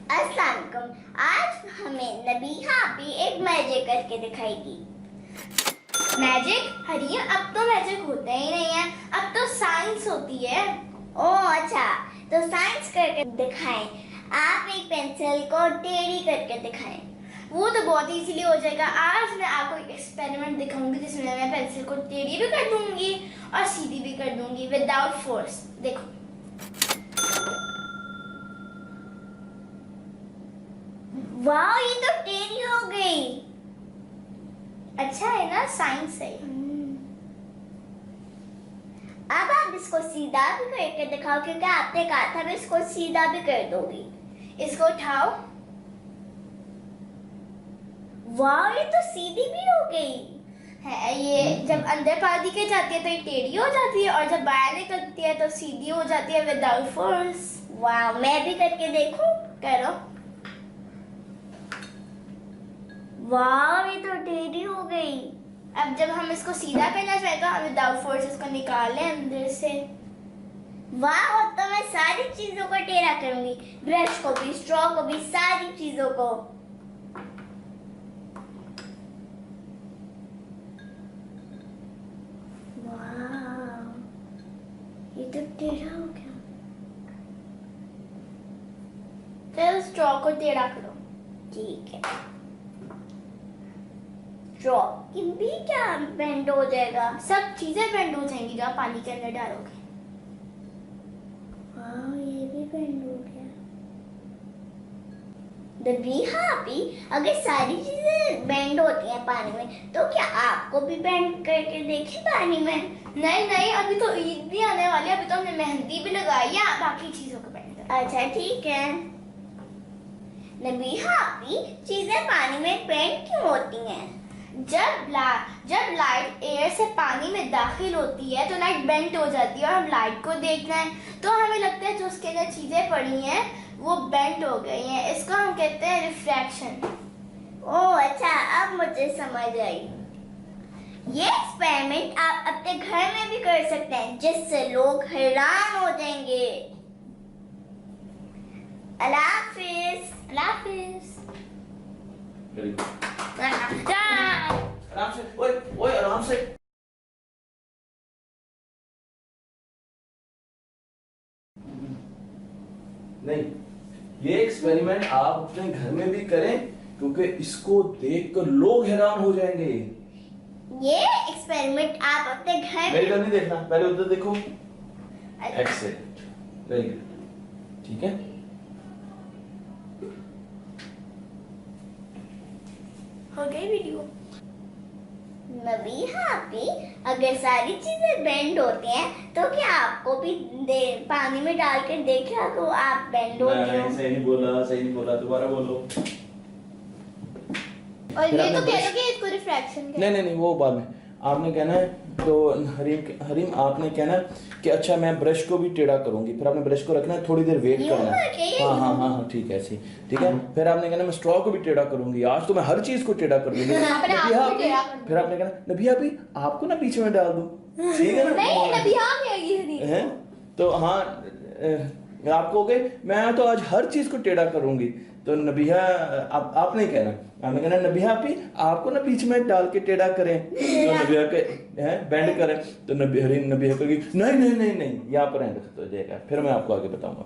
अस्सलाम वालेकुम। आज हमें नबीहा भी एक मैजिक करके दिखाएगी। मैजिक? हरिया, अब तो मैजिक होता ही नहीं है, अब तो साइंस होती है। ओह अच्छा, तो साइंस करके दिखाएं। आप एक पेंसिल को टेढ़ी करके दिखाएं। वो तो बहुत इजीली हो जाएगा। आज मैं आपको एक एक्सपेरिमेंट दिखाऊंगी जिसमें मैं पेंसिल को टेढ़ी भी कर दूंगी और सीधी भी कर दूंगी विदाउट फोर्स। देखो, वाह, ये तो टेढ़ी हो गई। अच्छा है ना, साइंस है। अब आप इसको सीधा भी करके दिखाओ, क्योंकि आपने कहा था मैं इसको सीधा भी कर दूंगी। इसको उठाओ। वाह, ये तो सीधी भी हो गई है ये जब अंदर पानी के जाती है तो ये टेढ़ी हो जाती है और जब बाहर निकलती है तो सीधी हो जाती है विदाउट फोर्स। वाह, मैं भी करके देखूं? करो। वाह, ये तो टेढ़ी हो गई। अब जब हम इसको सीधा करना चाहें तो हम विदाउट फोर्स इसको निकालें अंदर से। वाह, और तो मैं सारी चीजों को टेढ़ा करूंगी, ब्रश को भी, स्ट्रॉ को भी, सारी चीजों को। वाह, ये तो टेढ़ा हो गया। फिर स्ट्रॉ को टेढ़ा करो। ठीक है, स्ट्रॉ की भी क्या बेंड हो जाएगा? सब चीजें बेंड हो जाएंगी जब आप पानी के अंदर डालोगे। वाह, ये भी बेंड हो गया। नबीहा भी, अगर सारी चीजें बेंड होती हैं पानी में, तो क्या आपको भी बेंड करके देखी पानी में? नहीं नहीं, अभी तो ईद भी आने वाली है, अभी तो हमने मेहंदी भी लगाई है, बाकी चीजों को बेंड करना। अच्छा ठीक है। नबीहा भी, चीजें पानी में बेंड क्यों होती हैं? जब लाइट एयर से पानी में दाखिल होती है तो लाइट बेंड हो जाती है और हम लाइट को देखना है तो हमें लगता है जो उसके अंदर चीजें पड़ी हैं वो बेंड हो गई हैं। इसको हम कहते हैं रिफ्रैक्शन। ओह अच्छा, अब मुझे समझ आई। ये एक्सपेरिमेंट आप अपने घर में भी कर सकते हैं, जिससे लोग हैरान हो जाएंगे। अल्लाह हाफिज। अल्लाह हाफिज। आराम से, ओए ओए आराम से। नहीं, ये एक्सपेरिमेंट आप अपने घर में भी करें, क्योंकि इसको देखकर लोग हैरान हो जाएंगे। ये एक्सपेरिमेंट आप अपने घर मेरी में। तरफ नहीं देखना, पहले उधर देखो। एक्सेलेंट, वेरी गुड, ठीक है। हो गई वीडियो। नबीहा भी, अगर सारी चीजें बेंड होती हैं तो क्या आपको भी पानी में डाल कर देखा तो आप बेंड होते हो? सही नहीं बोला, सही नहीं बोला, दोबारा बोलो। और फिर ये आपने तो कह दो कि इसको रिफ्रैक्शन नहीं नहीं नहीं, वो बाद में आपने कहना है। तो हरीम आपने कहना है कि अच्छा मैं ब्रश को भी टेढ़ा करूंगी, फिर आपने ब्रश को रखना है, थोड़ी देर वेट यूं करना है। करके? हाँ हाँ हाँ हाँ, ठीक है, ऐसे ठीक है। फिर आपने कहना मैं स्ट्रॉ को भी टेढ़ा करूंगी, आज तो मैं हर चीज को टेढ़ा कर दूंगी। अपने आप को भी टेढ़ा कर दूंगी। फिर आपने कहना नबिया भी आपको ना बीच में डाल दूं, ठीक है ना? नहीं, नबीहा में आएगी। हैं? तो हाँ, आपको हो गए मैं तो आज हर चीज को टेढ़ा करूंगी। तो नबिया आप नहीं कहना, आपने कहना नबिया भी आपको ना बीच में डाल के टेढ़ा करें, तो नबिया के हैं बेंड करें। तो नबिया कहेगी नहीं नहीं नहीं नहीं, यहाँ पर एंड हो जाएगा, फिर मैं आपको आगे बताऊंगा।